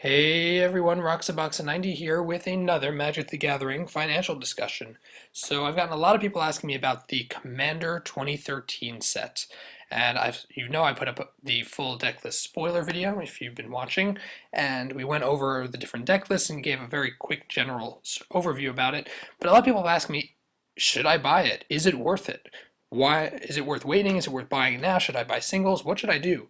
Hey everyone, Roxaboxa90 here with another Magic the Gathering financial discussion. So I've gotten a lot of people asking me about the Commander 2013 set. And I put up the full deck list spoiler video if you've been watching, and we went over the different deck lists and gave a very quick general overview about it. But a lot of people have asked me, should I buy it? Is it worth it? Why is it worth waiting? Is it worth buying now? Should I buy singles? What should I do?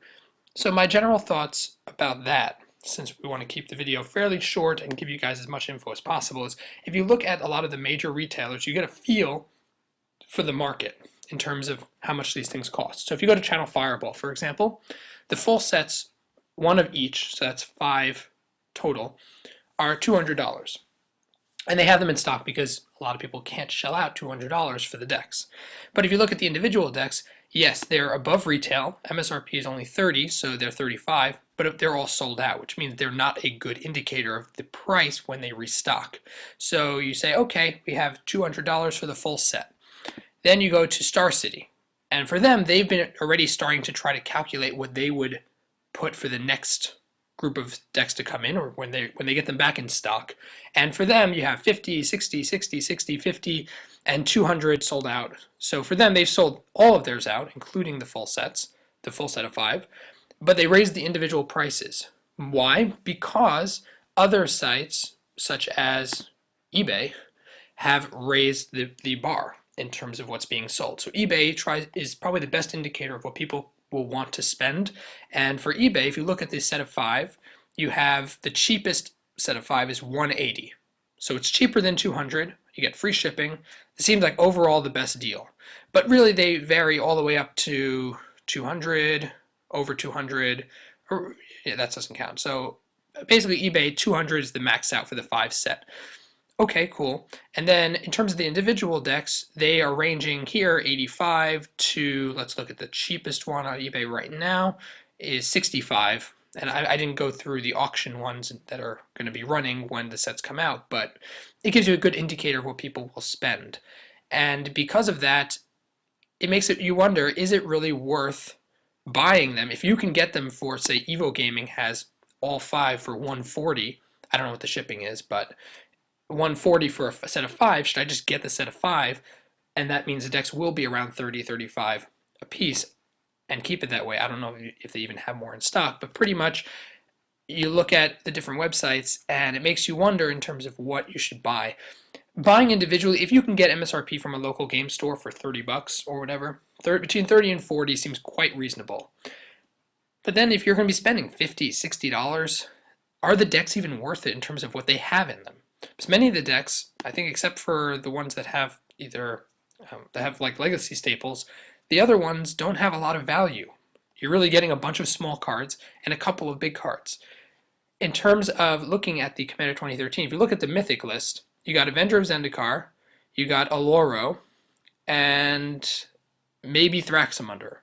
So my general thoughts about that, since we want to keep the video fairly short and give you guys as much info as possible, is if you look at a lot of the major retailers, you get a feel for the market in terms of how much these things cost. So if you go to Channel Fireball, for example, the full sets, one of each, so that's 5 total, are $200. And they have them in stock because a lot of people can't shell out $200 for the decks. But if you look at the individual decks, yes, they're above retail. MSRP is only 30, so they're 35, but they're all sold out, which means they're not a good indicator of the price when they restock. So you say, okay, we have $200 for the full set. Then you go to Star City, and for them, they've been already starting to try to calculate what they would put for the next group of decks to come in, or when they get them back in stock. And for them, you have 50, 60, 60, 60, 50, and 200 sold out. So for them, they've sold all of theirs out, including the full sets, the full set of 5, but they raised the individual prices. Why? Because other sites, such as eBay, have raised the bar in terms of what's being sold. So eBay is probably the best indicator of what people will want to spend. And for eBay, if you look at this set of 5, you have the cheapest set of 5 is 180. So it's cheaper than 200. You get free shipping. It seems like overall the best deal. But really they vary all the way up to 200, over 200, or yeah, that doesn't count. So basically eBay 200 is the max out for the 5 set. Okay, cool. And then in terms of the individual decks, they are ranging here 85 to, let's look at the cheapest one on eBay right now, is 65. And I didn't go through the auction ones that are going to be running when the sets come out, but it gives you a good indicator of what people will spend. And because of that, it makes you wonder, is it really worth buying them? If you can get them for, say, Evo Gaming has all 5 for 140, I don't know what the shipping is, but 140 for a set of 5, should I just get the set of 5? And that means the decks will be around 30, 35 a piece and keep it that way. I don't know if they even have more in stock, but pretty much you look at the different websites and it makes you wonder in terms of what you should buy. Buying individually, if you can get MSRP from a local game store for 30 bucks or whatever, between 30 and 40 seems quite reasonable. But then if you're going to be spending $50, $60, are the decks even worth it in terms of what they have in them? Because many of the decks, I think except for the ones that have either, that have like legacy staples, the other ones don't have a lot of value. You're really getting a bunch of small cards and a couple of big cards. In terms of looking at the Commander 2013, if you look at the Mythic list, you got Avenger of Zendikar, you got Oloro, and maybe Thraxamunder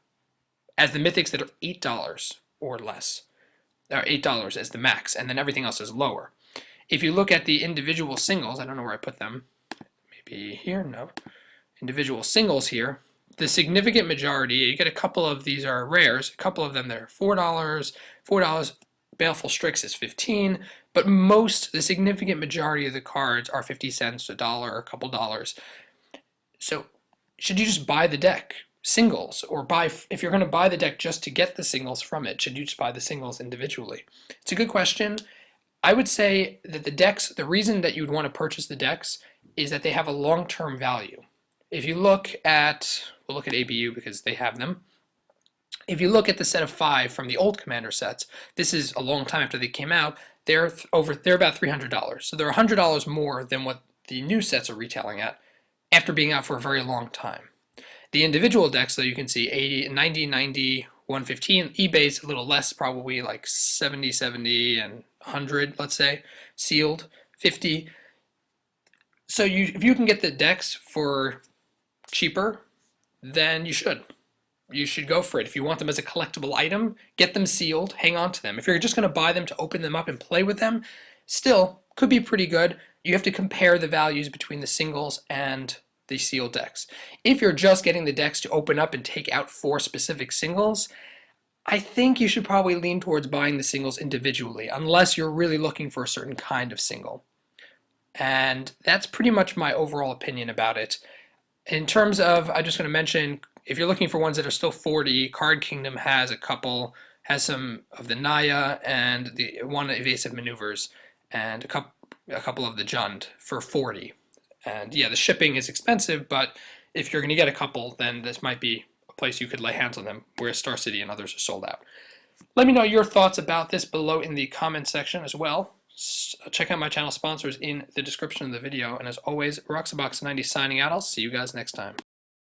as the Mythics that are $8 or less. Or $8 as the max, and then everything else is lower. If you look at the individual singles, I don't know where I put them, maybe here, no. Individual singles here, the significant majority, you get a couple of these are rares, a couple of them that are $4, Baleful Strix is 15, but the significant majority of the cards are 50 cents, $1, a couple dollars. So should you just buy the deck, singles, or if you're going to buy the deck just to get the singles from it, should you just buy the singles individually? It's a good question. I would say that the decks, the reason that you would want to purchase the decks is that they have a long-term value. If you look at, we'll look at ABU because they have them. If you look at the set of 5 from the old Commander sets, this is a long time after they came out, they're about $300. So they're $100 more than what the new sets are retailing at after being out for a very long time. The individual decks, though, you can see 80, 90, 90, 115. eBay's a little less, probably like 70, 70, and 100, let's say, sealed, 50. So if you can get the decks for cheaper, then you should. You should go for it. If you want them as a collectible item, get them sealed, hang on to them. If you're just going to buy them to open them up and play with them, still could be pretty good. You have to compare the values between the singles and the sealed decks. If you're just getting the decks to open up and take out 4 specific singles, I think you should probably lean towards buying the singles individually, unless you're really looking for a certain kind of single. And that's pretty much my overall opinion about it. In terms of, I'm just going to mention, if you're looking for ones that are still 40, Card Kingdom has a couple, has some of the Naya and the one evasive maneuvers, and a couple of the Jund for 40. And yeah, the shipping is expensive, but if you're going to get a couple, then this might be a place you could lay hands on them, whereas Star City and others are sold out. Let me know your thoughts about this below in the comment section as well. Check out my channel sponsors in the description of the video. And as always, Roxabox90 signing out. I'll see you guys next time.